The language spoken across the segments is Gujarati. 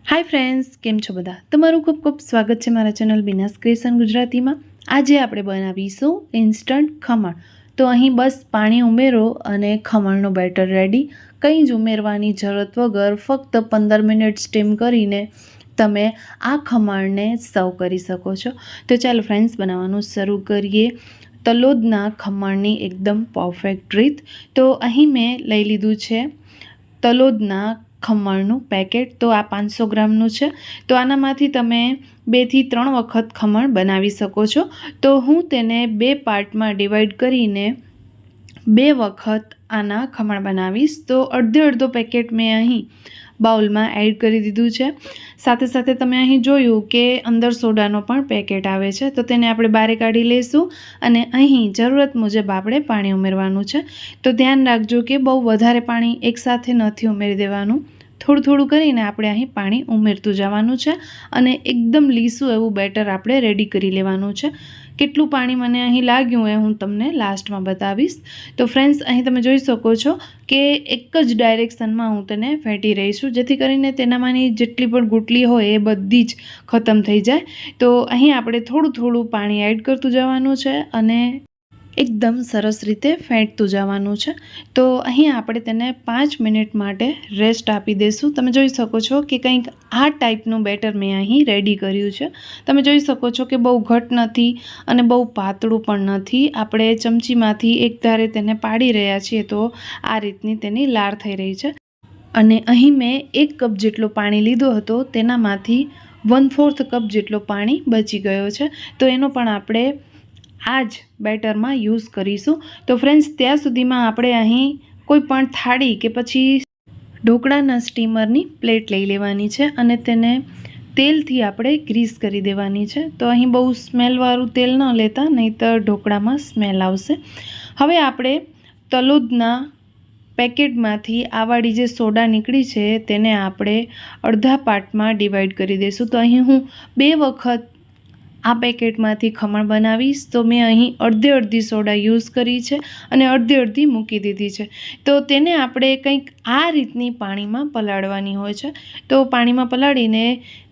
हाय फ्रेंड्स, केम छो बधा? तमारुं खूब खूब स्वागत है मारा चेनल बीनास क्रिएशन गुजराती में। आज आपणे बनावीशुं इन्स्टंट खमण। तो अहीं बस पाणी उमेरो अने खमणनुं बेटर रेडी। कंई ज उमेरवानी जरूरत वगर फक्त 15 मिनिट स्टीम करीने तमे आ खमणने सर्व करी शको छो। तो चालो फ्रेंड्स, बनाववानुं शरू करीए। तलोदना खमणनी एकदम परफेक्ट रीत। तो अहीं मैं लई लीधुं छे तलोदना खमणनुं पेकेट। तो आ 500 ग्रामनुं छे। तो आनामांथी तमे 2 થી 3 वखत खमण बनावी शको छो। तो हूँ तेने 2 पार्टमां डिवाइड करीने 2 वखत आना खमण बनावीश। तो अर्धो पेकेट मैं अहीं बाउल में एड करी दीधुं छे। साथे साथे तमे अहीं जोयुं के अंदर सोडानो पण पेकेट आवे छे। तो तेने आपणे बारे काढी लेशुं अने अहीं जरूरत मुजब आपणे पाणी उमेरवानुं छे। तो ध्यान राखजो के बहु वधारे पाणी एक साथे नथी उमेरी देवानुं। थोडुं थोडुं करीने आपणे અહીં पाणी उमेरतुं जवानुं छे અને एकदम લીસું એવું બેટર આપણે રેડી કરી લેવાનું છે। કેટલું પાણી મને અહીં લાગ્યું એ હું તમને લાસ્ટમાં બતાવીશ। તો ફ્રેન્ડ્સ, અહીં તમે જોઈ શકો છો કે એક જ ડાયરેક્શનમાં હું તેને ફેંટી રહી છું, જેથી કરીને તેનામાંની જેટલી પણ ગુટલી હોય એ બધી જ ખતમ થઈ જાય। તો અહીં આપણે થોડું થોડું પાણી એડ કરતું જવાનું છે અને एकदम सरस रीते फेंटतुं जवानुं छे। तो अहीं आपणे तेने 5 मिनिट माटे रेस्ट आपी देशुं। तमे जोई शको छो कि कंईक आ टाइपनुं बेटर मैं अहीं रेडी कर्युं छे। तमे जोई शको छो कि बहु घट नथी अने बहु पातळुं पण नथी। आपणे चमचीमांथी एक धारे तेने पाडी रह्या छीए तो आ रीतनी तेनी लार थई रही छे। अने अहीं मैं 1 कप जेटलो पाणी लीधो हतो, तेनामांथी 1/4 कप जेटलो पाणी बची गयो छे। तो एनो पण आपणे आज बेटर में यूज करीशुं। तो फ्रेंड्स, त्या सुधी में आपणे अहीं कोईपण थाળી के पछी ढोकळाना स्टीमरनी प्लेट लई लेवानी छे अने तेने तेलथी आपणे ग्रीस करी देवानी छे। तो अहीं बहु स्मेलवाळुं तेल न लेता, नहींतर ढोकळामां स्मेल आवशे। हवे आपणे तलोदना पेकेटमांथी आवाળી जे सोडा નીકળી છે તેને આપણે અડધા પાર્ટમાં ડિવાઈડ કરી દઈશું। તો અહીં હું 2 વખત आ पेकेटमांथी खमण बनावीश। तो मैं अहीं अर्धी सोडा यूज करी छे अने अर्धी मूकी दीधी छे। तो तेने आपणे कंईक आ रीतनी पाणीमां पलाळवानी होय छे। तो पाणीमां पलाळीने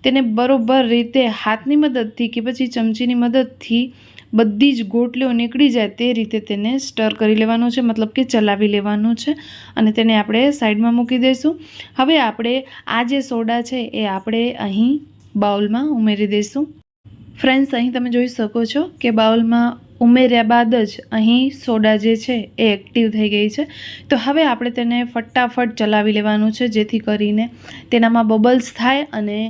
तेने बरोबर रीते हाथनी मददथी के पछी चमचीनी मददथी बधी ज गोटलीओ નીકળી जाय ते रीते तेने स्टर करी लेवानुं छे, मतलब के चलावी लेवानुं छे अने तेने आपणे साइडमां मूकी दईशुं। हवे आपणे आ जे सोडा छे ए आपणे अहीं बाउलमां उमेरी दईशुं। फ्रेंड्स, अहीं तमे जोई शको छो कि बाउल में उमेर्या बाद ज अहीं सोडा जे छे ए एक्टिव थई गई छे। तो हवे आपणे तेने फटाफट चलावी लेवानुं छे, जेथी करीने तेनामां बबल्स थाय अने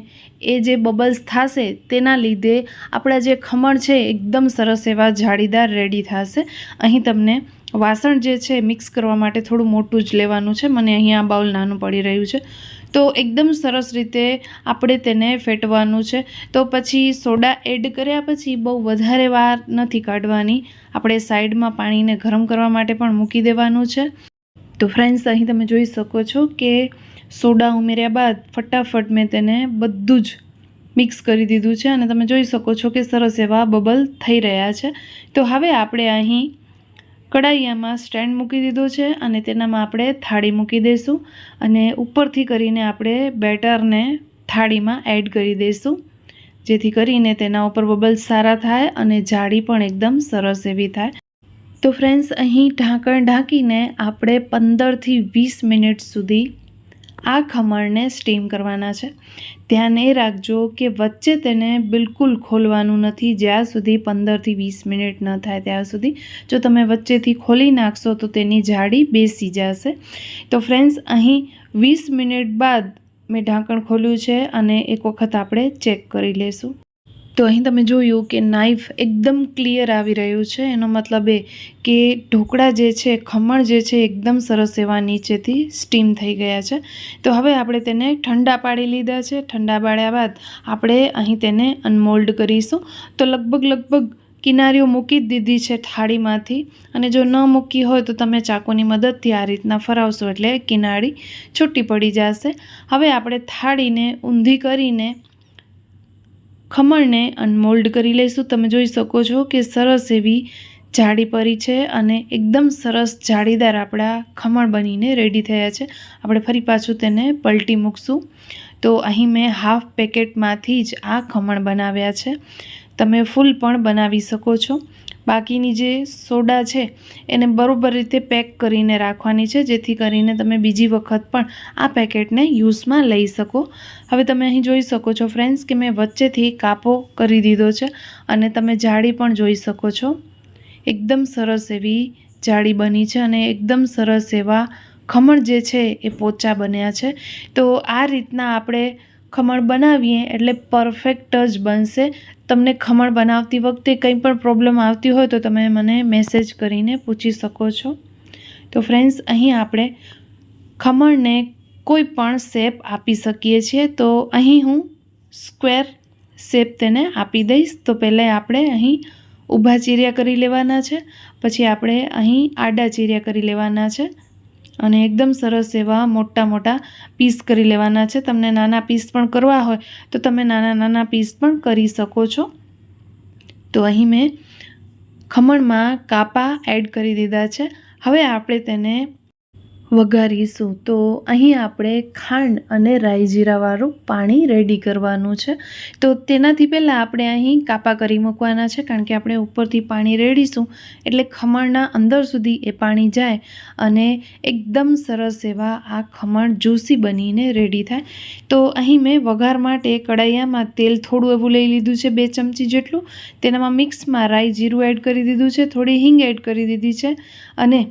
ए जे बबल्स थशे तेना लीधे आपणा जे खमण छे एकदम सरस एवा जाळीदार रेडी थशे। अहीं तमने वासण जे छे मिक्स करवा माटे थोड़ुं मोटुं ज लेवानुं छे। मने अहीं आ बाउल नानुं पड़ी रह्युं छे। तो एकदम सरस रीते आपणे तेने फेटवानुं छे। तो पछी सोडा एड कर्या पछी बहु वधारे वार नथी काढवानी। आपणे साइडमां पाणीने गरम करवा माटे पण मूकी देवानुं छे। तो फ्रेंड्स, अहीं तमे जोई शको छो कि सोडा उमेर्या बाद फटाफट मैं तेने बधुं ज मिक्स करी दीधुं छे अने तमे जोई शको छो कि सरस एवा बबल थई रह्या छे। तो हवे आपणे અહીં कढ़ाईयामां स्टेन्ड मूकी दीधो छे अने तेनामां आपणे थाળી मूकी दईशुं अने उपरथी करीने आपणे बेटरने थाळीमां एड करी दईशुं, जेथी करीने तेना उपर बबल्स सारा थाय अने जाળી पण एकदम सरस एवी थाय। तो फ्रेंड्स, अहीं ढांकण ढांकीने आपणे 15 થી 20 मिनिट सुधी आ खमणने स्टीम करवाना छे। ध्यान ए राखजो कि वच्चे तेने बिल्कुल खोलवानुं नथी, ज्यां सुधी 15 થી 20 मिनिट न थाय त्यां सुधी। जो तमे वच्चेथी खोली नाखशो तो तेनी जाળી बेसी जशे। तो फ्रेंड्स, अहीं 20 मिनिट बाद मैं ढांकण खोल्युं छे अने एक वखत आपणे चेक करी लेशुं। तो અહીં તમે જોયું કે નાઇફ એકદમ ક્લિયર આવી રહ્યું છે। એનો મતલબ એ કે ઢોકળા જે છે, ખમણ જે છે એકદમ સરસ એવા નીચેથી સ્ટીમ થઈ ગયા છે। તો હવે આપણે તેને ઠંડા પાડી લીધા છે। ઠંડા પાડ્યા બાદ આપણે અહીં તેને અનમોલ્ડ કરીશું। તો લગભગ કિનારીઓ મૂકી જ દીધી છે થાળીમાંથી, અને જો ન મૂકી હોય તો તમે ચાકુની મદદથી આ રીતના ફરાવશો એટલે કિનારી છૂટી પડી જશે। હવે આપણે થાળીને ઊંધી કરીને खमणने अनमोल्ड करी लईशुं। तमे जोई शको छो कि सरस एवी जाड़ी पड़ी है अने एकदम सरस जाळीदार आपणा खमण बनीने रेडी थया छे। आपणे फरी पाछुं तेने पलटी मूकशुं। તો અહીં મેં હાફ પેકેટમાંથી જ આ ખમણ બનાવ્યા છે. તમે ફૂલ પણ બનાવી શકો છો. બાકીની જે સોડા છે એને બરોબર રીતે પેક કરીને રાખવાની છે, જેથી કરીને તમે બીજી વખત પણ આ પેકેટને યુઝમાં લઈ શકો. હવે તમે અહીં જોઈ શકો છો ફ્રેન્ડ્સ કે મેં વચ્ચેથી કાપો કરી દીધો છે અને તમે જાળી પણ જોઈ શકો છો. એકદમ સરસ એવી જાળી બની છે અને એકદમ સરસ એવા ખમણ જે છે એ પોચા બન્યા છે. તો આ રીતના આપણે ખમણ બનાવીએ એટલે પરફેક્ટ જ બનશે. તમને ખમણ બનાવતી વખતે કંઈ પણ પ્રોબ્લેમ આવતી હોય તો તમે મને મેસેજ કરીને પૂછી શકો છો. તો ફ્રેન્ડ્સ, અહીં આપણે ખમણને કોઈ પણ શેપ આપી શકીએ છીએ. તો અહીં હું સ્ક્વેર શેપ તેને આપી દઈશ. તો પહેલાં આપણે અહીં ઊભા ચીરિયા કરી લેવાના છે, પછી આપણે અહીં આડા ચીરિયા કરી લેવાના છે અને એકદમ સરસ એવા મોટા મોટા પીસ કરી લેવાના છે. તમને નાના પીસ પણ કરવા હોય તો તમે નાના નાના પીસ પણ કરી શકો છો. તો અહીં મેં ખમણમાં કાપા એડ કરી દીધા છે. હવે આપણે તેને વઘારીશું. તો અહીં આપણે ખાંડ અને રાઈ જીરાવાળું પાણી રેડી કરવાનું છે. તો તેનાથી પહેલાં આપણે અહીં કાપા કરી મૂકવાના છે, કારણ કે આપણે ઉપરથી પાણી રેડીશું એટલે ખમણના અંદર સુધી એ પાણી જાય અને એકદમ સરસ એવા આ ખમણ જ્યુસી બનીને રેડી થાય. તો અહીં મેં વઘાર માટે કડાઈયામાં તેલ થોડું એવું લઈ લીધું છે, 2 ચમચી જેટલું. તેનામાં મિક્સમાં રાઈ જીરું એડ કરી દીધું છે, થોડી હિંગ એડ કરી દીધી છે અને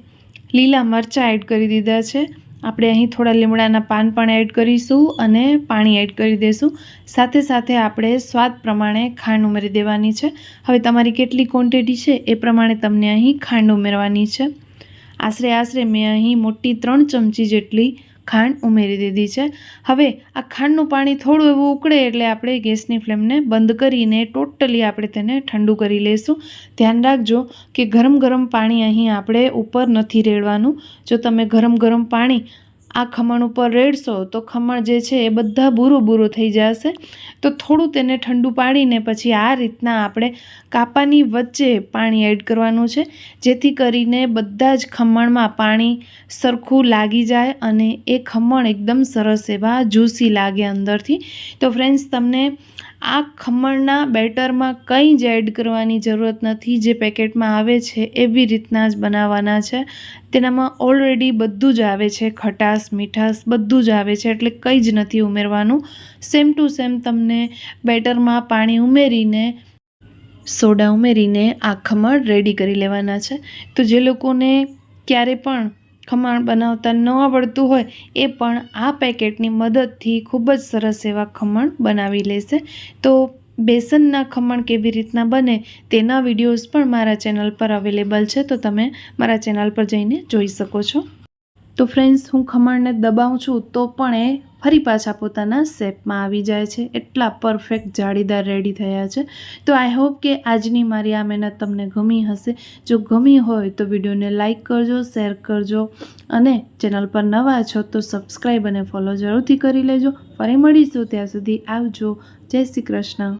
લીલા મરચાં એડ કરી દીધા છે. આપણે અહીં થોડા લીમડાના પાન પણ એડ કરીશું અને પાણી એડ કરી દઈશું. સાથે સાથે આપણે સ્વાદ પ્રમાણે ખાંડ ઉમેરી દેવાની છે. હવે તમારી કેટલી ક્વોન્ટિટી છે એ પ્રમાણે તમને અહીં ખાંડ ઉમેરવાની છે. આશરે મેં અહીં મોટી 3 ચમચી જેટલી ખાંડ ઉમેરી દીધી છે. હવે આ ખાંડનું પાણી થોડું એવું ઉકળે એટલે આપણે ગેસની ફ્લેમને બંધ કરીને ટોટલી આપણે તેને ઠંડુ કરી લઈશું. ધ્યાન રાખજો કે ગરમ પાણી અહીં આપણે ઉપર નથી રેડવાનું. જો તમે ગરમ પાણી આ ખમણ ઉપર રેડશો તો ખમણ જે છે એ બધા બૂરું થઈ જશે. તો થોડું તેને ઠંડુ પાડીને પછી આ રીતના આપણે કાપાની વચ્ચે પાણી એડ કરવાનું છે, જેથી કરીને બધા જ ખમણમાં પાણી સરખું લાગી જાય અને એ ખમણ એકદમ સરસ એવા જ્યુસી લાગે અંદરથી. તો ફ્રેન્ડ્સ, તમને આ ખમણના બેટરમાં કંઈ જ એડ કરવાની જરૂરત નથી. જે પેકેટમાં આવે છે એવી રીતના જ બનાવવાના છે. તેનામાં ઓલરેડી બધું જ આવે છે, ખટાશ મીઠાશ બધું જ આવે છે, એટલે કંઈ જ નથી ઉમેરવાનું. સેમ ટુ સેમ તમને બેટરમાં પાણી ઉમેરીને સોડા ઉમેરીને આ ખમણ રેડી કરી લેવાના છે. તો જે લોકોને ક્યારે પણ ખમણ બનાવતા ન આવડતું હોય એ પણ આ પેકેટની મદદથી ખૂબ જ સરસ એવા ખમણ બનાવી લેશે. તો બેસનના ખમણ કેવી રીતના બને તેના વિડીયોઝ પણ મારા ચેનલ પર અવેલેબલ છે, તો તમે મારા ચેનલ પર જઈને જોઈ શકો છો. તો ફ્રેન્ડ્સ, હું ખમણને દબાવું છું તો પણ એ ફરી પાછા પોતાના શેપમાં આવી જાય છે. એટલા પરફેક્ટ જાળીદાર રેડી થયા છે. તો આઈ હોપ કે આજની મારી આ મહેનત તમને ગમી હશે. જો ગમી હોય તો વિડીયોને લાઇક કરજો, શેર કરજો અને ચેનલ પર નવા છો તો સબસ્ક્રાઈબ અને ફોલો જરૂરથી કરી લેજો. ફરી મળીશું, ત્યાં સુધી આવજો. જય શ્રી કૃષ્ણ.